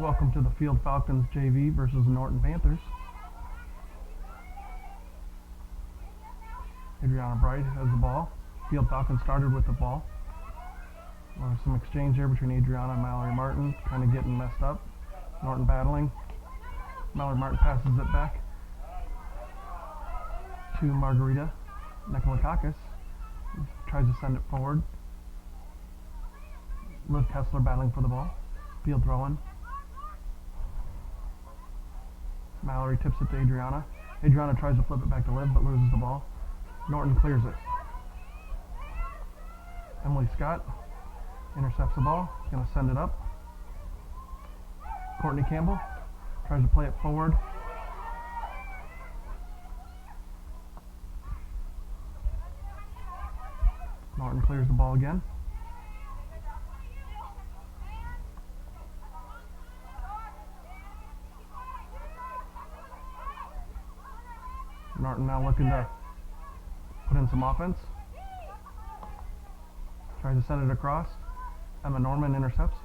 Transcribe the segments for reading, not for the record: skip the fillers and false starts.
Welcome to the Field Falcons JV versus the Norton Panthers. Adriana Bright has the ball. Field Falcons started with the ball. There's some exchange there between Adriana and Mallory Martin, kind of getting messed up. Norton battling. Mallory Martin passes it back to Margarita Nikolakakis. Tries to send it forward. Liv Kessler battling for the ball. Field throwing. Mallory tips it to Adriana. Adriana tries to flip it back to Liv, but loses the ball. Norton clears it. Emily Scott intercepts the ball. Going to send it up. Courtney Campbell tries to play it forward. Norton clears the ball again. Norton now looking to put in some offense. Tries to send it across. Emma Norman intercepts.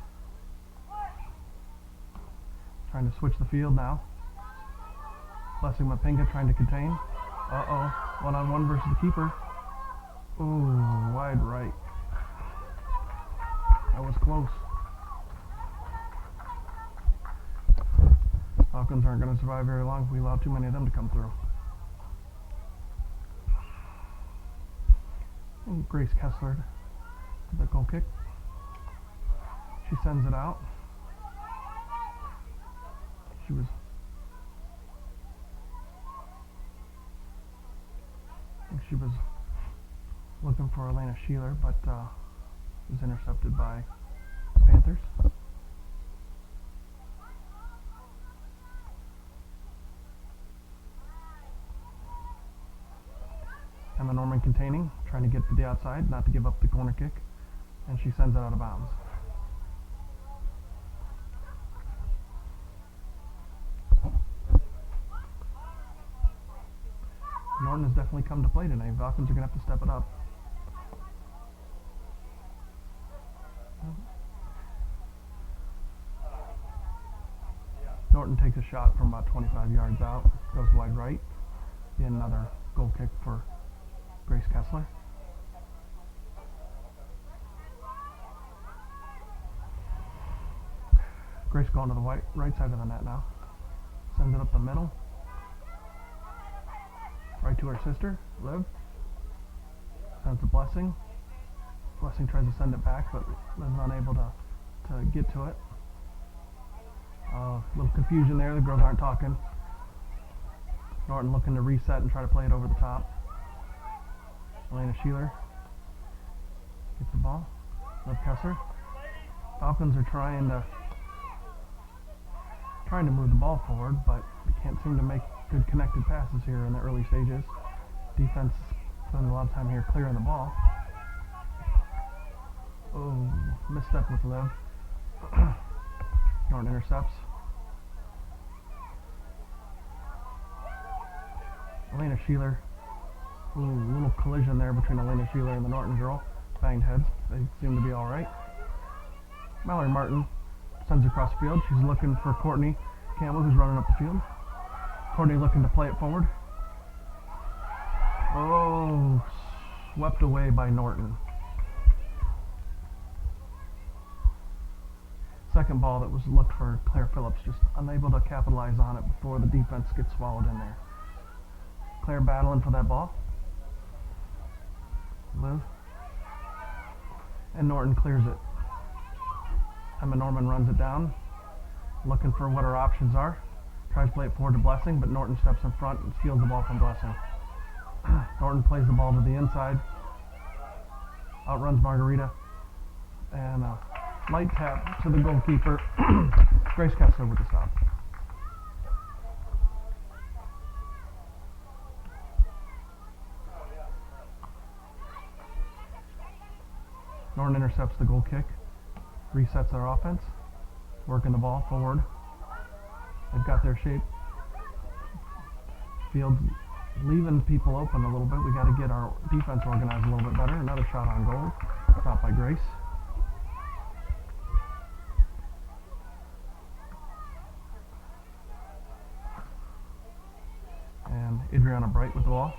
Trying to switch the field now. Blessing Mapinga trying to contain. Uh-oh. One-on-one versus the keeper. Ooh, wide right. That was close. Falcons aren't going to survive very long if we allow too many of them to come through. And Grace Kessler to the goal kick. She sends it out. She was looking for Elena Sheeler, but was intercepted by the Panthers. Emma Norman containing, trying to get to the outside, not to give up the corner kick, and she sends it out of bounds. Norton has definitely come to play today. Falcons are going to have to step it up. Norton takes a shot from about 25 yards out, goes wide right. Be another goal kick for Grace Kessler. Grace going to the right side of the net now. Sends it up the middle. Right to her sister, Liv. Sends to Blessing. Blessing tries to send it back, but Liv's unable to get to it. A little confusion there. The girls aren't talking. Norton looking to reset and try to play it over the top. Elena Sheeler gets the ball. Liv Kessler. Falcons are trying to move the ball forward, but they can't seem to make good connected passes here in the early stages. Defense spending a lot of time here clearing the ball. Oh, misstep with Liv. Norton intercepts. Elena Sheeler. Ooh, little collision there between Elena Sheeler and the Norton girl. Banged heads. They seem to be all right. Mallory Martin sends it across the field. She's looking for Courtney Campbell, who's running up the field. Courtney looking to play it forward. Oh, swept away by Norton. Second ball that was looked for Claire Phillips, just unable to capitalize on it before the defense gets swallowed in there. Claire battling for that ball. Liv. And Norton clears it. Emma Norman runs it down, looking for what her options are. Tries to play it forward to Blessing, but Norton steps in front and steals the ball from Blessing. Norton plays the ball to the inside. Outruns Margarita. And a light tap to the goalkeeper. Grace Kessler with the stop. Norton intercepts the goal kick. Resets their offense. Working the ball forward. They've got their shape. Field's leaving people open a little bit. We got to get our defense organized a little bit better. Another shot on goal. Stopped by Grace. Adriana Bright with the ball.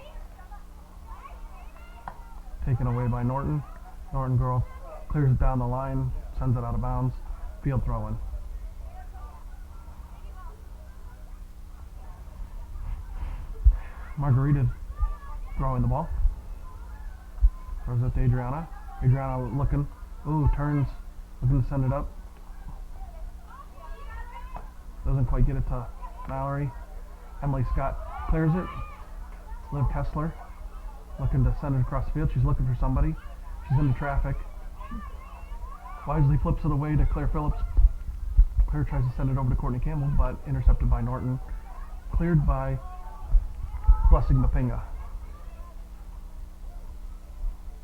Taken away by Norton. Norton girl clears it down the line, sends it out of bounds. Field throw-in. Margarita throwing the ball. Throws it to Adriana. Adriana looking. Ooh, turns. Looking to send it up. Doesn't quite get it to Mallory. Emily Scott clears it. Liv Kessler looking to send it across the field. She's looking for somebody. She's into traffic. Wisely flips it away to Claire Phillips. Claire tries to send it over to Courtney Campbell, but intercepted by Norton. Cleared by Blessing Mapinga.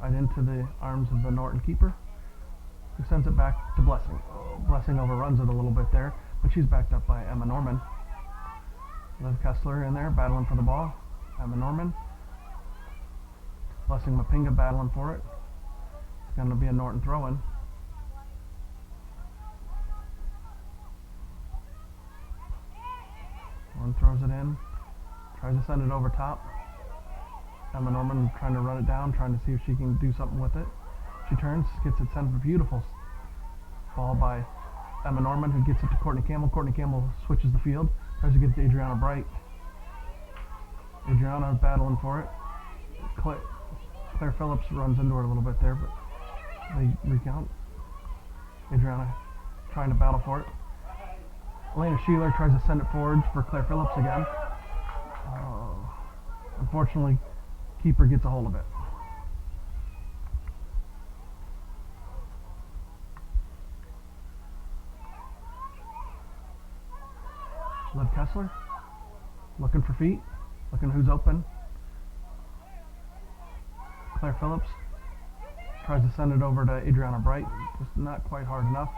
Right into the arms of the Norton keeper, who sends it back to Blessing. Oh, Blessing overruns it a little bit there, but she's backed up by Emma Norman. Liv Kessler in there battling for the ball. Emma Norman. Blessing Mapinga battling for it. It's going to be a Norton throw-in. Norton throws it in. Tries to send it over top. Emma Norman trying to run it down, trying to see if she can do something with it. She turns, gets it sent for beautiful ball by Emma Norman, who gets it to Courtney Campbell. Courtney Campbell switches the field, tries to get it to Adriana Bright. Adriana battling for it. Claire Phillips runs into her a little bit there, but they recount. Adriana trying to battle for it. Elena Sheeler tries to send it forward for Claire Phillips again. Unfortunately, keeper gets a hold of it. Liv Kessler looking for feet, looking who's open. Claire Phillips tries to send it over to Adriana Bright, just not quite hard enough,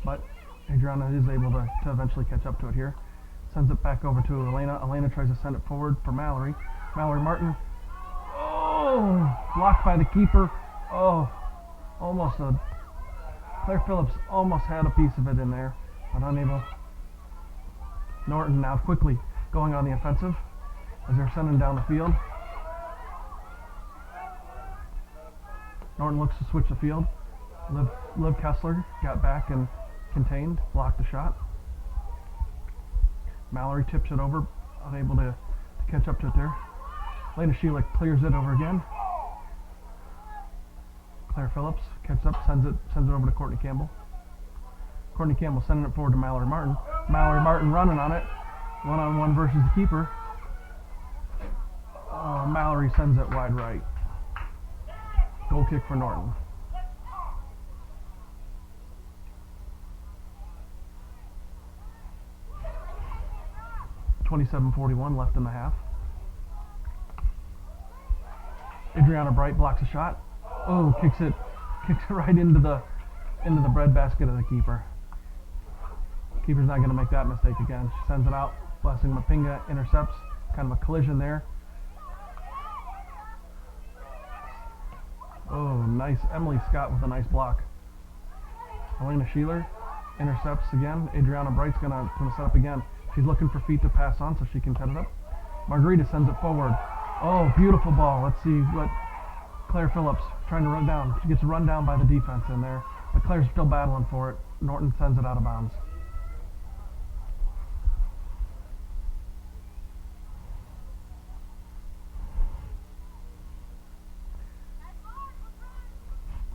but Adriana is able to eventually catch up to it here. Sends it back over to Elena. Elena tries to send it forward for Mallory. Mallory Martin. Oh, blocked by the keeper. Oh, almost a. Claire Phillips almost had a piece of it in there, but unable. Norton now quickly going on the offensive as they're sending down the field. Norton looks to switch the field. Liv Kessler got back and contained, blocked the shot. Mallory tips it over, unable to catch up to it there. Lena Sheila clears it over again. Claire Phillips catches up, sends it over to Courtney Campbell. Courtney Campbell sending it forward to Mallory Martin. Mallory Martin running on it. One-on-one versus the keeper. Mallory sends it wide right. Goal kick for Norton. 27:41 left in the half. Adriana Bright blocks a shot. Oh, kicks it right into the breadbasket of the keeper. Keeper's not going to make that mistake again. She sends it out. Blessing Mapinga intercepts. Kind of a collision there. Oh, nice. Emily Scott with a nice block. Elena Sheeler intercepts again. Adriana Bright's going to set up again. She's looking for feet to pass on so she can cut it up. Margarita sends it forward. Oh, beautiful ball. Let's see what Claire Phillips trying to run down. She gets run down by the defense in there, but Claire's still battling for it. Norton sends it out of bounds.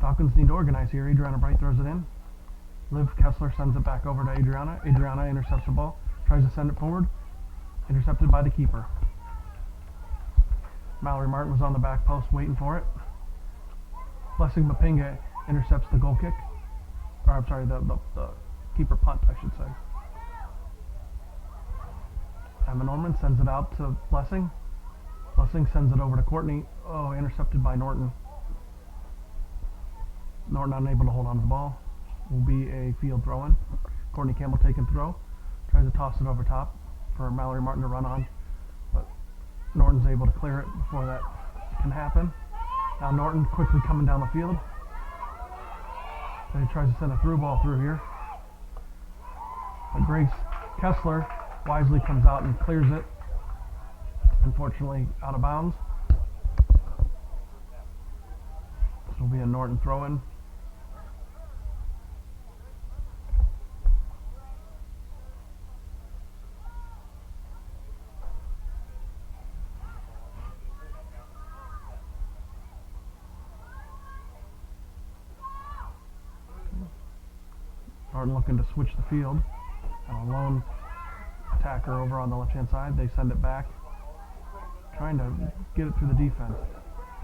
Falcons need to organize here. Adriana Bright throws it in. Liv Kessler sends it back over to Adriana. Adriana intercepts the ball. Tries to send it forward. Intercepted by the keeper. Mallory Martin was on the back post waiting for it. Blessing Mapinga intercepts the goal kick. Or I'm sorry, the keeper punt, I should say. Emma Norman sends it out to Blessing. Blessing sends it over to Courtney. Oh, intercepted by Norton. Norton unable to hold on to the ball. Will be a field throw-in. Courtney Campbell taking throw. Tries to toss it over top for Mallory Martin to run on. But Norton's able to clear it before that can happen. Now Norton quickly coming down the field. He tries to send a through ball through here. But Grace Kessler wisely comes out and clears it. Unfortunately, out of bounds. This will be a Norton throw-in. Norton looking to switch the field. And a lone attacker over on the left-hand side. They send it back, trying to get it through the defense.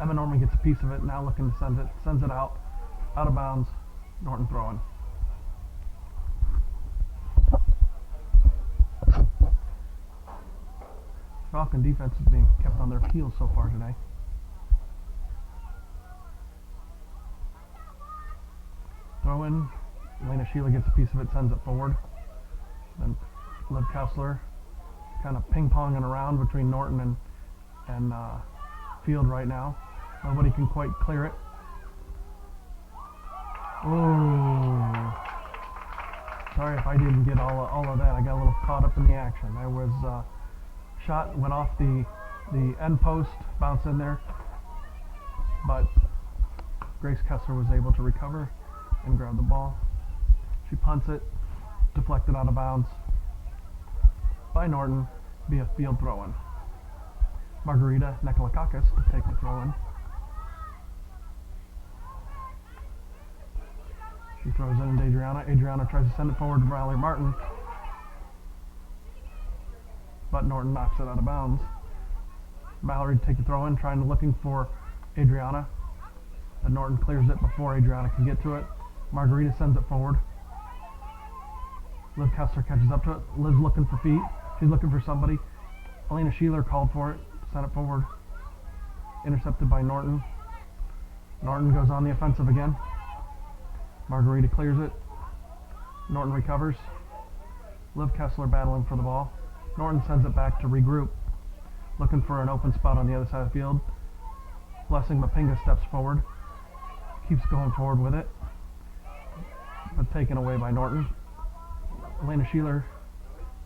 Emma Norman gets a piece of it, now looking to sends it out of bounds. Norton throwing. Falcon defense is being kept on their heels so far today. Throw in. Elena Sheila gets a piece of it, sends it forward. Then Liv Kessler kind of ping-ponging around between Norton and Field right now. Nobody can quite clear it. Ooh. Sorry if I didn't get all of that. I got a little caught up in the action. There was shot went off the end post, bounced in there, but Grace Kessler was able to recover and grab the ball. She punts it, deflected out of bounds by Norton via field throw-in. Margarita Nekolakakis to take the throw-in. She throws it into Adriana. Adriana tries to send it forward to Mallory Martin, but Norton knocks it out of bounds. Mallory to take the throw-in, looking for Adriana, but Norton clears it before Adriana can get to it. Margarita sends it forward. Liv Kessler catches up to it. Liv's looking for feet. She's looking for somebody. Elena Sheeler called for it, sent it forward. Intercepted by Norton. Norton goes on the offensive again. Margarita clears it. Norton recovers. Liv Kessler battling for the ball. Norton sends it back to regroup, looking for an open spot on the other side of the field. Blessing Mapinga steps forward, keeps going forward with it, but taken away by Norton. Elena Sheeler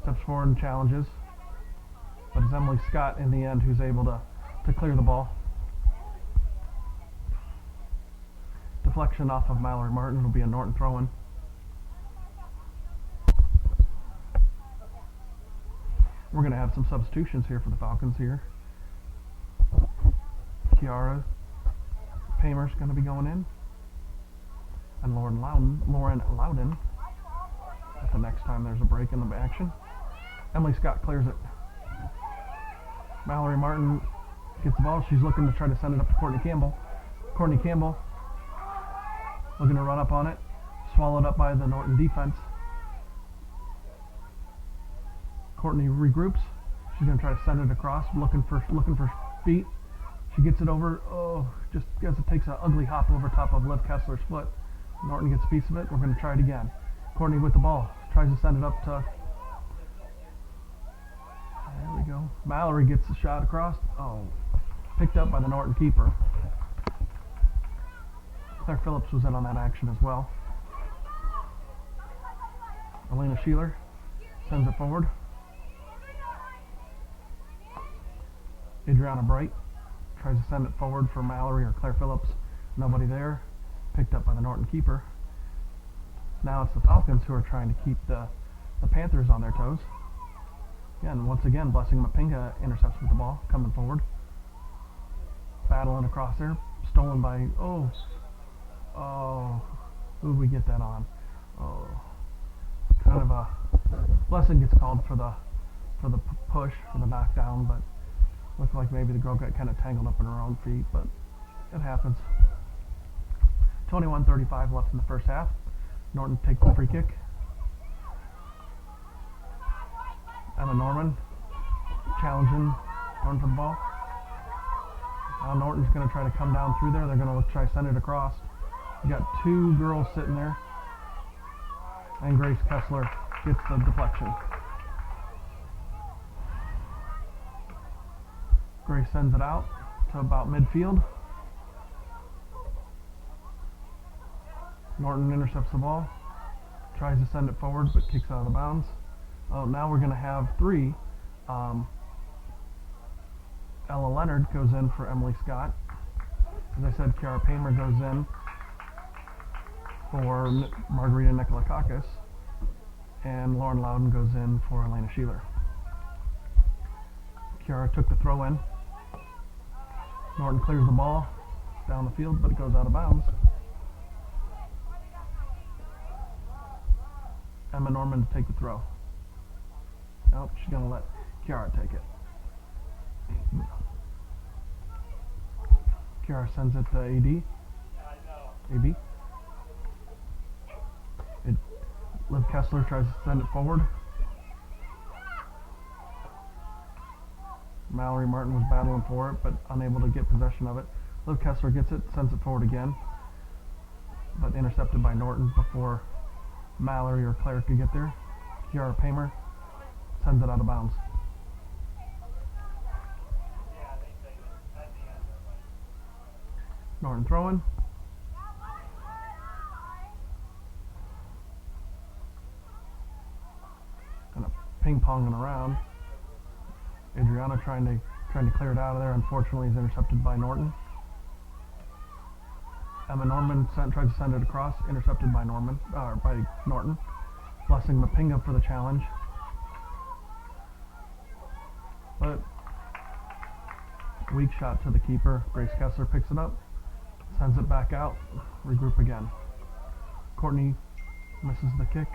steps forward and challenges, but it's Emily Scott in the end who's able to clear the ball. Deflection off of Mallory Martin will be a Norton throw-in. We're going to have some substitutions here for the Falcons here. Kiara Paymer's going to be going in. And Lauren Loudon at the next time there's a break in the action. Emily Scott clears it. Mallory Martin gets the ball. She's looking to try to send it up to Courtney Campbell. Courtney Campbell looking to run up on it. Swallowed up by the Norton defense. Courtney regroups. She's going to try to send it across, looking for feet. She gets it over. Oh, just as it takes an ugly hop over top of Liv Kessler's foot. Norton gets a piece of it. We're going to try it again. Courtney with the ball. Tries to send it up to... There we go. Mallory gets the shot across. Oh, picked up by the Norton keeper. Claire Phillips was in on that action as well. Elena Sheeler sends it forward. Adriana Bright tries to send it forward for Mallory or Claire Phillips. Nobody there. Picked up by the Norton keeper. Now it's the Falcons who are trying to keep the Panthers on their toes. Again, once again, Blessing Mapinga intercepts with the ball, coming forward. Battling across there. Stolen by, who did we get that on? Oh, kind of a, Blessing gets called for the push, for the knockdown, but looked like maybe the girl got kind of tangled up in her own feet, but it happens. 21:35 left in the first half. Norton takes the free kick. Emma Norman challenging Norton for the ball. Now Norton's going to try to come down through there. They're going to try to send it across. You got two girls sitting there, and Grace Kessler gets the deflection. Grace sends it out to about midfield. Norton intercepts the ball, tries to send it forward, but kicks out of the bounds. Oh, now we're going to have three Ella Leonard goes in for Emily Scott. As I said, Kiara Paymer goes in for Margarita Nikolakakis. And Lauren Loudon goes in for Elena Sheeler. Kiara took the throw in. Norton clears the ball down the field, but it goes out of bounds. Emma Norman to take the throw. Nope, she's going to let Kiara take it. Kiara sends it to AB. Liv Kessler tries to send it forward. Mallory Martin was battling for it, but unable to get possession of it. Liv Kessler gets it, sends it forward again, but intercepted by Norton before Mallory or Claire could get there. Kiara Paymer sends it out of bounds. Norton throwing. Kind of ping-ponging around. Adriana trying to clear it out of there. Unfortunately, is intercepted by Norton. Emma Norman tries to send it across, intercepted by by Norton. Blessing Mapinga for the challenge, but weak shot to the keeper. Grace Kessler picks it up, sends it back out. Regroup again. Courtney misses the kick.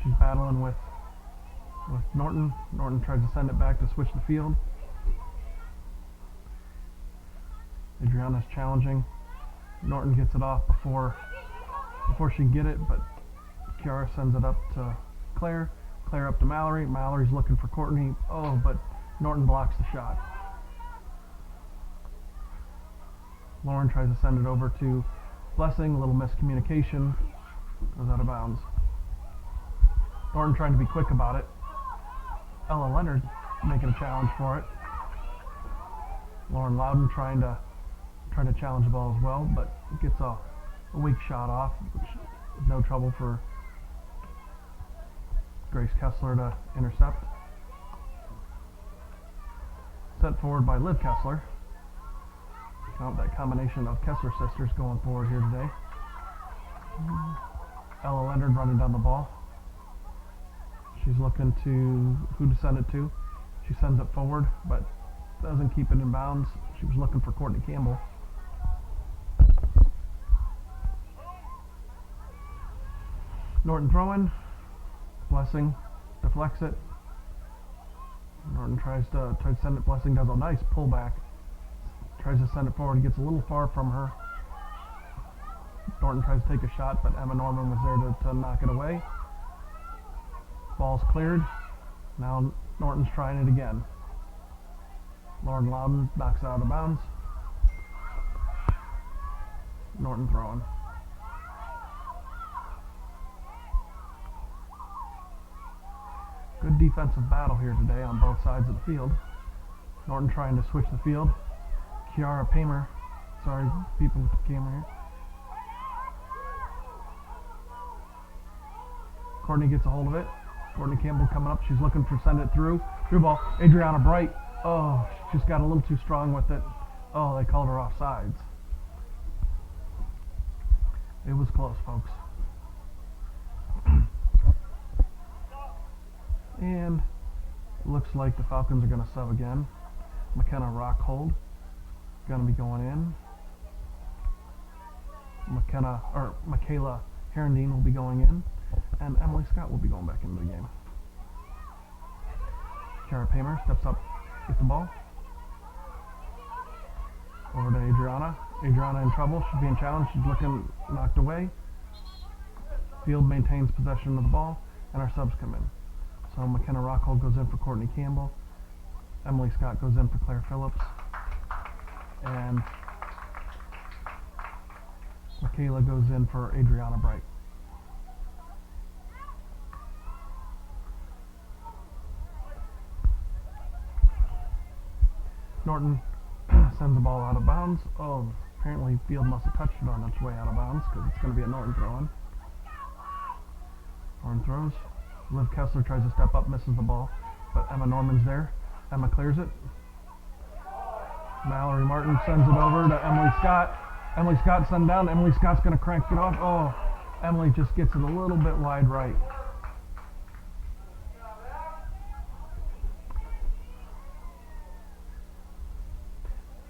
She's battling with Norton. Norton tries to send it back to switch the field. Adriana's challenging. Norton gets it off before she can get it, but Kiara sends it up to Claire. Claire up to Mallory. Mallory's looking for Courtney. Oh, but Norton blocks the shot. Lauren tries to send it over to Blessing. A little miscommunication. Goes out of bounds. Norton trying to be quick about it. Ella Leonard making a challenge for it. Lauren Loudon trying to challenge the ball as well, but gets a weak shot off, which is no trouble for Grace Kessler to intercept. Sent forward by Liv Kessler. Count that combination of Kessler sisters going forward here today. Ella Leonard running down the ball. She's looking to who to send it to. She sends it forward, but doesn't keep it in bounds. She was looking for Courtney Campbell. Norton throwing. Blessing deflects it. Norton tries to send it. Blessing does a nice pullback. Tries to send it forward. Gets a little far from her. Norton tries to take a shot, but Emma Norman was there to knock it away. Ball's cleared. Now Norton's trying it again. Lauren Loudon knocks it out of bounds. Norton throwing. Good defensive battle here today on both sides of the field. Norton trying to switch the field. Kiara Paymer. Sorry, people with the camera here. Courtney gets a hold of it. Courtney Campbell coming up. She's looking for send it through. Through ball. Adriana Bright. Oh, she just got a little too strong with it. Oh, they called her offsides. It was close, folks. And looks like the Falcons are going to sub again. McKenna Rockhold going to be going in. Michaela Herendine will be going in. And Emily Scott will be going back into the game. Kiara Paymer steps up, gets the ball. Over to Adriana. Adriana in trouble. She's being challenged. She's looking knocked away. Field maintains possession of the ball, and our subs come in. So McKenna Rockhold goes in for Courtney Campbell. Emily Scott goes in for Claire Phillips. And Michaela goes in for Adriana Bright. Norton sends the ball out of bounds. Oh, apparently Field must have touched it on its way out of bounds because it's going to be a Norton throw-in. Norton throws. Liv Kessler tries to step up, misses the ball, but Emma Norman's there. Emma clears it. Mallory Martin sends it over to Emily Scott. Emily Scott sent down. Emily Scott's going to crank it off. Oh, Emily just gets it a little bit wide right.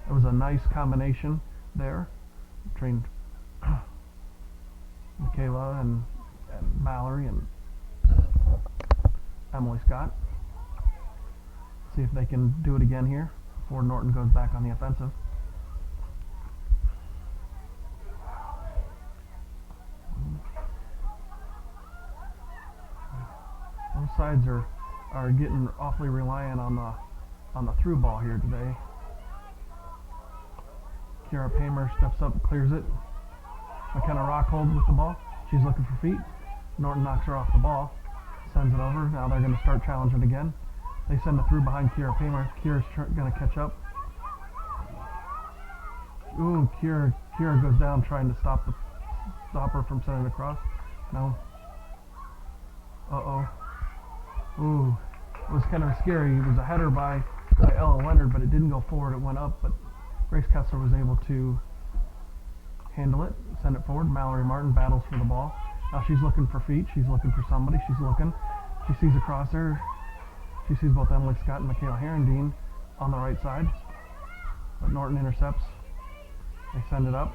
It was a nice combination there between Michaela and Mallory and Emily Scott. See if they can do it again here before Norton goes back on the offensive. Both sides are getting awfully reliant on the through ball here today. Kiara Paymer steps up, clears it. McKenna Rockhold with the ball. She's looking for feet. Norton knocks her off the ball. Sends it over. Now they're going to start challenging again. They send it through behind Kiara Paymer. Kiera's going to catch up. Ooh, Kiera goes down trying to stop her from sending it across. No. Uh-oh. Ooh. It was kind of scary. It was a header by Ella Leonard, but it didn't go forward. It went up, but Grace Kessler was able to handle it, send it forward. Mallory Martin battles for the ball. Now she's looking for feet. She's looking for somebody. She's looking. She sees a crosser. She sees both Emily Scott and Michaela Herendeen on the right side. But Norton intercepts. They send it up.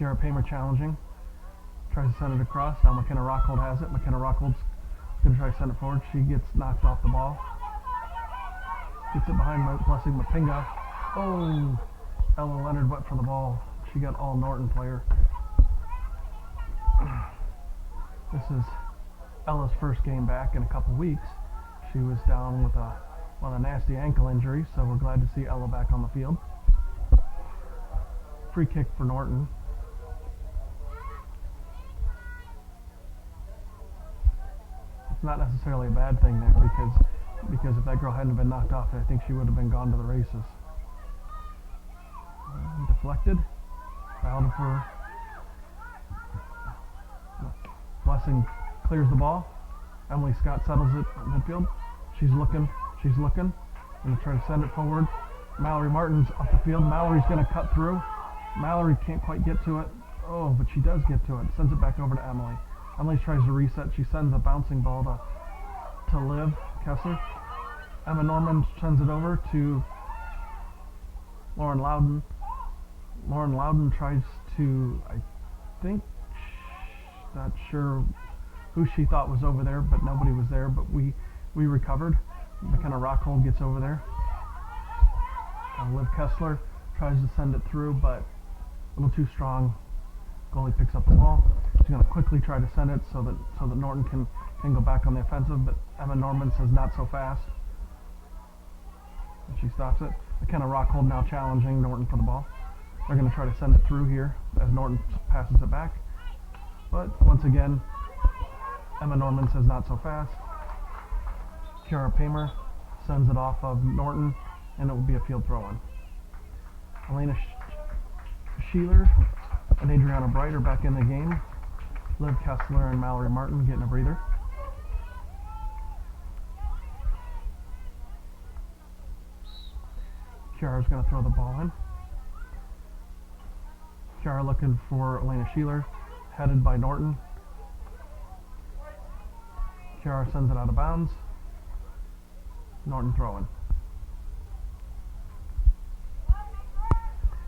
Kiara Paymer challenging. Tries to send it across. Now McKenna Rockhold has it. McKenna Rockhold's going to try to send it forward. She gets knocked off the ball. Gets it behind Blessing Mapinga. Oh! Ella Leonard went for the ball. She got all Norton player. This is Ella's first game back in a couple weeks. She was down with a nasty ankle injury, so we're glad to see Ella back on the field. Free kick for Norton. It's not necessarily a bad thing there because if that girl hadn't been knocked off, I think she would have been gone to the races. Deflected. Fouled for Blessing clears the ball. Emily Scott settles it at midfield. She's looking. Gonna try to send it forward. Mallory Martin's up the field. Mallory's gonna cut through. Mallory can't quite get to it. Oh, but she does get to it. Sends it back over to Emily. Emily tries to reset. She sends a bouncing ball to Liv Kessler. Emma Norman sends it over to Lauren Loudon. Lauren Loudon tries to, I think, not sure who she thought was over there, but nobody was there, but we recovered. McKenna Rockhold gets over there. Liv Kessler tries to send it through, but a little too strong. Goalie picks up the ball. She's going to quickly try to send it so that Norton can go back on the offensive, but Emma Norman says not so fast. And she stops it. McKenna Rockhold now challenging Norton for the ball. They're going to try to send it through here as Norton passes it back. But once again, Emma Norman says not so fast. Kiara Paymer sends it off of Norton, and it will be a field throw-in. Elena Sheeler and Adriana Bright are back in the game. Liv Kessler and Mallory Martin getting a breather. Kiara's going to throw the ball in. Kiara looking for Elena Sheeler, headed by Norton. Kiara sends it out of bounds. Norton throwing.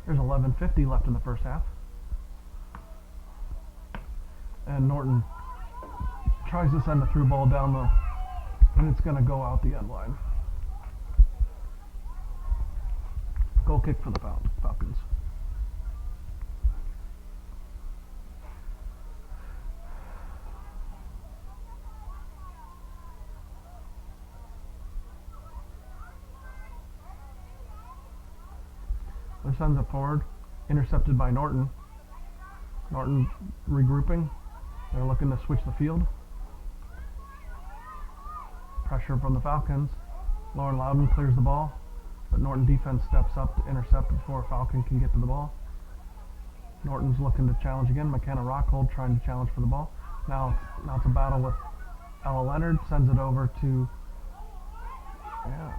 There's 11:50 left in the first half. And Norton tries to send a through ball down and it's going to go out the end line. Goal kick for the Falcons. They sends it forward, intercepted by Norton. Norton regrouping. They're looking to switch the field. Pressure from the Falcons. Lauren Loudon clears the ball, but Norton defense steps up to intercept before Falcon can get to the ball. Norton's looking to challenge again. McKenna Rockhold trying to challenge for the ball. Now it's a battle with Ella Leonard. Sends it over to Yeah.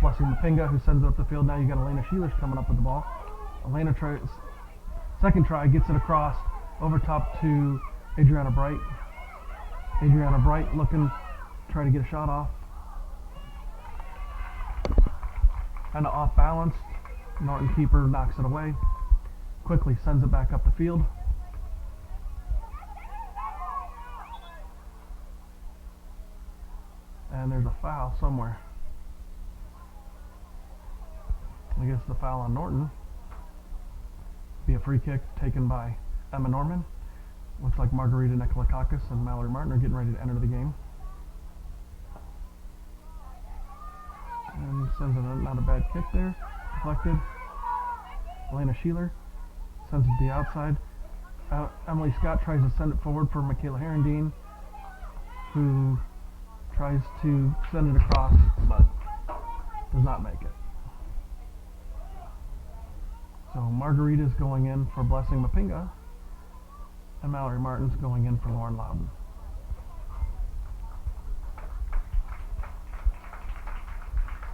Blessing Mapinga, who sends it up the field. Now you got Elena Sheeler's coming up with the ball. Elena tries, second try, gets it across, over top to Adriana Bright. Adriana Bright looking, try to get a shot off. Kind of off balance. Norton keeper knocks it away. Quickly sends it back up the field. And there's a foul somewhere. I guess the foul on Norton. Be a free kick taken by Emma Norman. Looks like Margarita Nikolakakis and Mallory Martin are getting ready to enter the game. And sends it not a bad kick there. Deflected. Elena Sheeler sends it to the outside. Emily Scott tries to send it forward for Michaela Herendeen, who tries to send it across, but does not make it. So Margarita's going in for Blessing Mapinga, and Mallory Martin's going in for Lauren Loudon.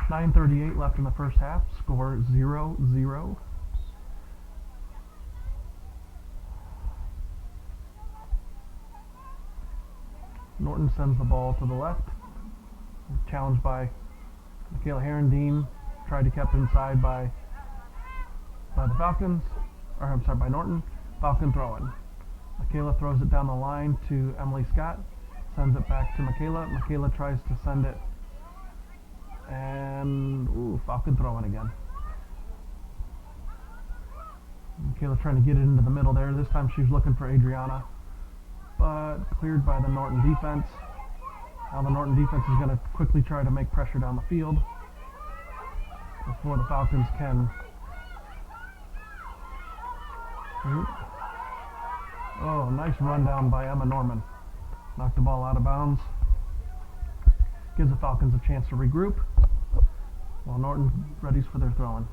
.9:38 left in the first half. Score 0-0. Norton sends the ball to the left. Challenged by Michaela Herendeen. Tried to kept inside by the Falcons. Or I'm sorry, by Norton. Falcon throw-in. Michaela throws it down the line to Emily Scott. Sends it back to Michaela. Michaela tries to send it. And Falcon throw-in again. Michaela trying to get it into the middle there. This time she's looking for Adriana, but cleared by the Norton defense. Now the Norton defense is going to quickly try to make pressure down the field before the Falcons can. Oh, nice run down by Emma Norman. Knocked the ball out of bounds. Gives the Falcons a chance to regroup while Norton readies for their throw-in.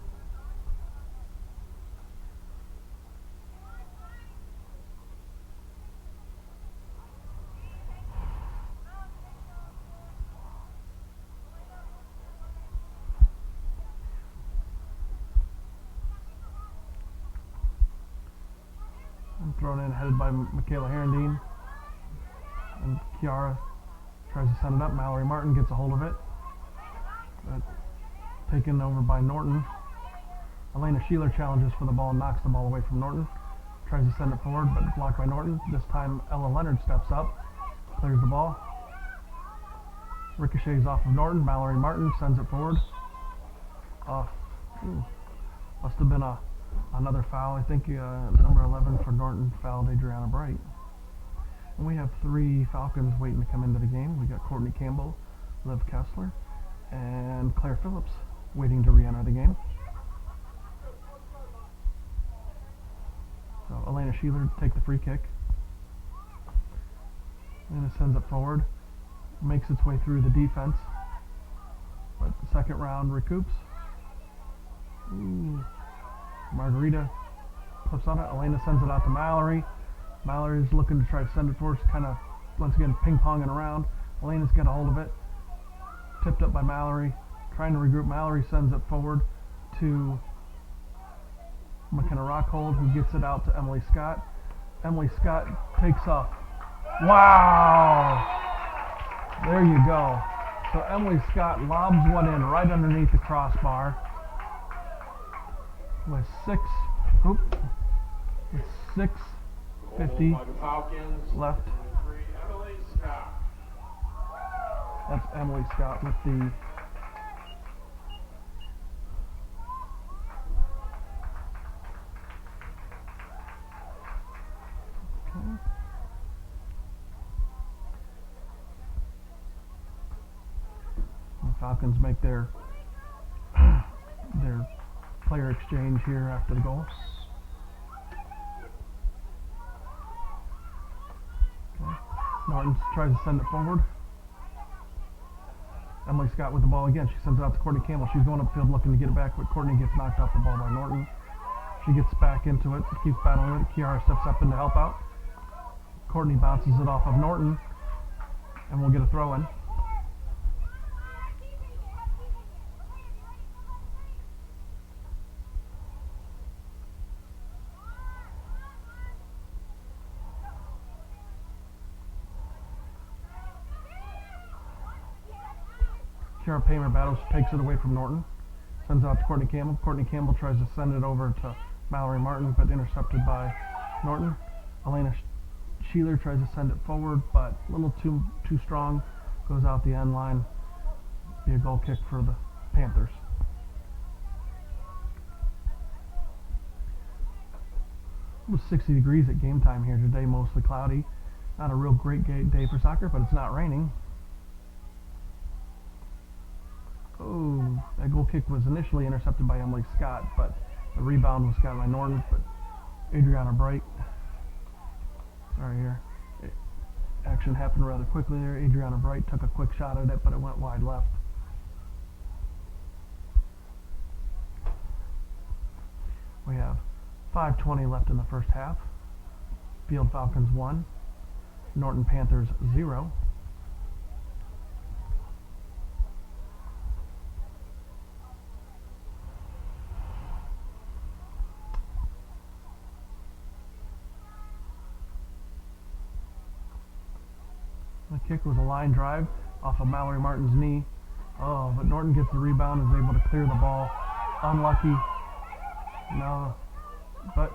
Thrown in, headed by Michaela Herendeen. And Kiara tries to send it up. Mallory Martin gets a hold of it. But taken over by Norton. Elena Sheeler challenges for the ball and knocks the ball away from Norton. Tries to send it forward, but blocked by Norton. This time Ella Leonard steps up, clears the ball. Ricochets off of Norton. Mallory Martin sends it forward. Must have been another foul. I think number 11 for Norton fouled Adriana Bright. And we have 3 Falcons waiting to come into the game. We got Courtney Campbell, Liv Kessler, and Claire Phillips waiting to re-enter the game. So Elena Sheeler take the free kick. And it sends it forward. Makes its way through the defense. But the second round recoups. Margarita flips on it. Elena sends it out to Mallory. Mallory's looking to try to send it forward. She's kind of, once again, ping-ponging around. Elena's got a hold of it. Tipped up by Mallory. Trying to regroup. Mallory sends it forward to McKenna Rockhold, who gets it out to Emily Scott. Emily Scott takes off. Wow! There you go. So Emily Scott lobs one in right underneath the crossbar. With 6:50 left. That's Emily Scott with the The Falcons make their player exchange here after the goal. Okay. Norton tries to send it forward. Emily Scott with the ball again. She sends it out to Courtney Campbell. She's going upfield looking to get it back, but Courtney gets knocked off the ball by Norton. She gets back into it, keeps battling with it. Kiara steps up in to help out. Courtney bounces it off of Norton, and we'll get a throw in. Kiara Paymer battles, takes it away from Norton. Sends it out to Courtney Campbell. Courtney Campbell tries to send it over to Mallory Martin, but intercepted by Norton. Elena Sheeler tries to send it forward, but a little too strong. Goes out the end line. Be a goal kick for the Panthers. It was 60 degrees at game time here today, mostly cloudy. Not a real great day for soccer, but it's not raining. Oh, that goal kick was initially intercepted by Emily Scott, but the rebound was got by Norton. But Adriana Bright, sorry here, action happened rather quickly there. Adriana Bright took a quick shot at it, but it went wide left. We have 5:20 left in the first half. Field Falcons 1, Norton Panthers 0. The kick was a line drive off of Mallory Martin's knee. Oh, but Norton gets the rebound and is able to clear the ball. Unlucky. No, but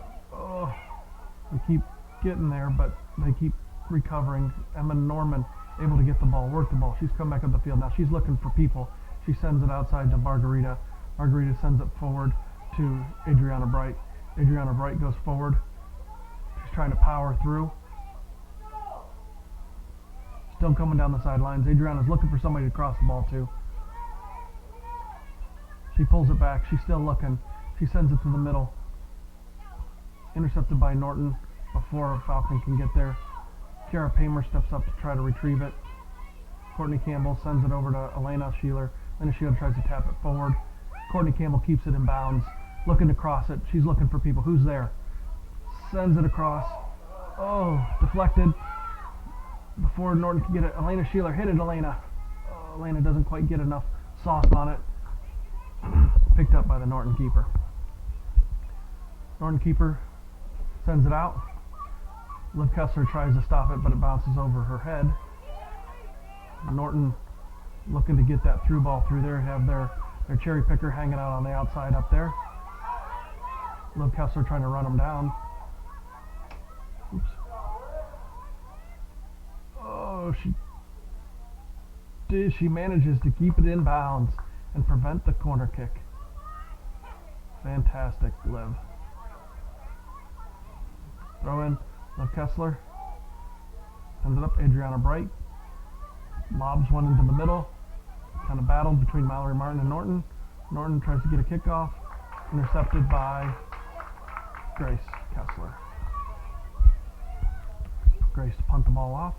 they keep getting there, but they keep recovering. Emma Norman able to get the ball, work the ball. She's come back up the field. Now she's looking for people. She sends it outside to Margarita. Margarita sends it forward to Adriana Bright. Adriana Bright goes forward. She's trying to power through. Still coming down the sidelines. Adriana's looking for somebody to cross the ball to. She pulls it back. She's still looking. She sends it to the middle. Intercepted by Norton before Falcon can get there. Kiara Paymer steps up to try to retrieve it. Courtney Campbell sends it over to Elena Sheeler. Elena Sheeler tries to tap it forward. Courtney Campbell keeps it in bounds, looking to cross it. She's looking for people. Who's there? Sends it across. Oh, deflected. Before Norton can get it, Elena Sheeler hit it, Elena. Oh, Elena doesn't quite get enough sauce on it. Picked up by the Norton keeper. Norton keeper sends it out. Liv Kessler tries to stop it, but it bounces over her head. Norton looking to get that through ball through there. Have their cherry picker hanging out on the outside up there. Liv Kessler trying to run them down. Oops. Oh, she manages to keep it in bounds and prevent the corner kick. Fantastic, Liv. Throw in Liv Kessler. Sends it up. Adriana Bright lobs one into the middle. Kind of battle between Mallory Martin and Norton. Norton tries to get a kickoff. Intercepted by Grace Kessler. Grace to punt the ball off.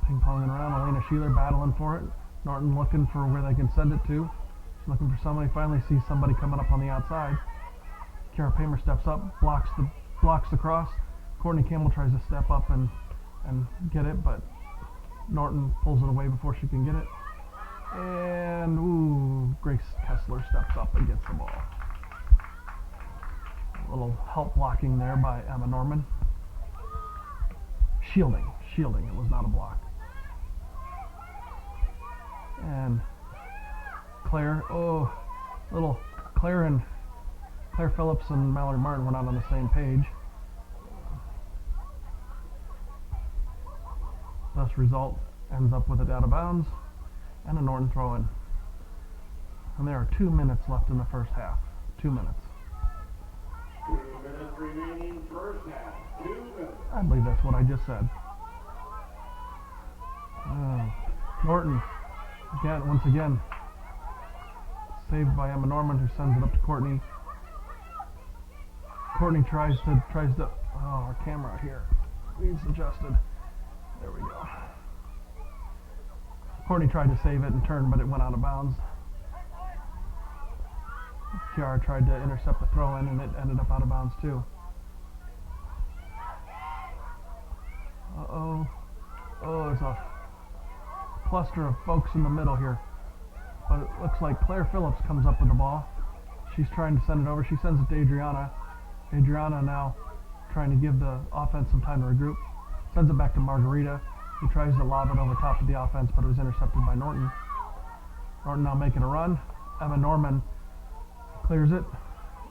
Ping-ponging around. Elena Sheeler battling for it. Norton looking for where they can send it to. She's looking for somebody. Finally sees somebody coming up on the outside. Kiara Paymer steps up, blocks the cross. Courtney Campbell tries to step up and get it, but Norton pulls it away before she can get it. And Grace Kessler steps up and gets the ball. A little help blocking there by Emma Norman. Shielding. It was not a block. And Claire Phillips and Mallory Martin were not on the same page. Thus result ends up with it out of bounds and a Norton throw in. And there are 2 minutes left in the first half. 2 minutes. 2 minutes remaining first half. 2 minutes. I believe that's what I just said. Norton once again saved by Emma Norman, who sends it up to Courtney. Courtney tries to our camera here needs adjusted. There we go. Courtney tried to save it and turn, but it went out of bounds. Kiara tried to intercept the throw in, and it ended up out of bounds too. Oh, there's a cluster of folks in the middle here. But it looks like Claire Phillips comes up with the ball. She's trying to send it over. She sends it to Adriana. Adriana now trying to give the offense some time to regroup. Sends it back to Margarita. He tries to lob it over top of the offense, but it was intercepted by Norton. Norton now making a run. Emma Norman clears it.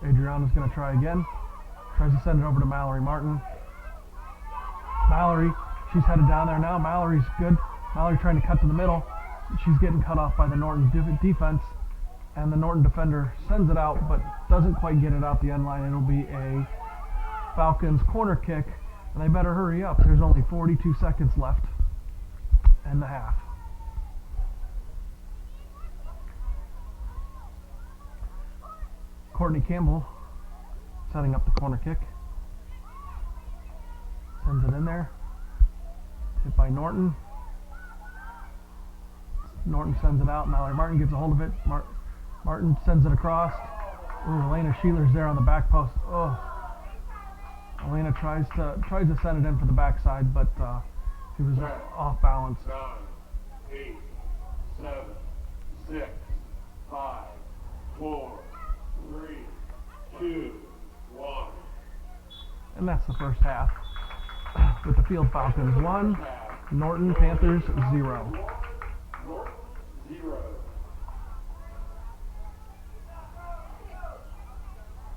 Adriana's going to try again. Tries to send it over to Mallory Martin. Mallory, she's headed down there now. Mallory's good. Mallory trying to cut to the middle. She's getting cut off by the Norton defense. And the Norton defender sends it out, but doesn't quite get it out the end line. It'll be a Falcons corner kick. And they better hurry up. There's only 42 seconds left in the half. Courtney Campbell setting up the corner kick. Sends it in there. Hit by Norton. Norton sends it out. Mallory Martin gets a hold of it. Martin sends it across. Ooh, Elena Sheeler's there on the back post. Oh. Elena tries to send it in for the backside, but she was off balance. 9, 8, 7, 6, 5, 4, 3, 2, 1. And that's the first half. With the Field Falcons 1, Norton Panthers 0.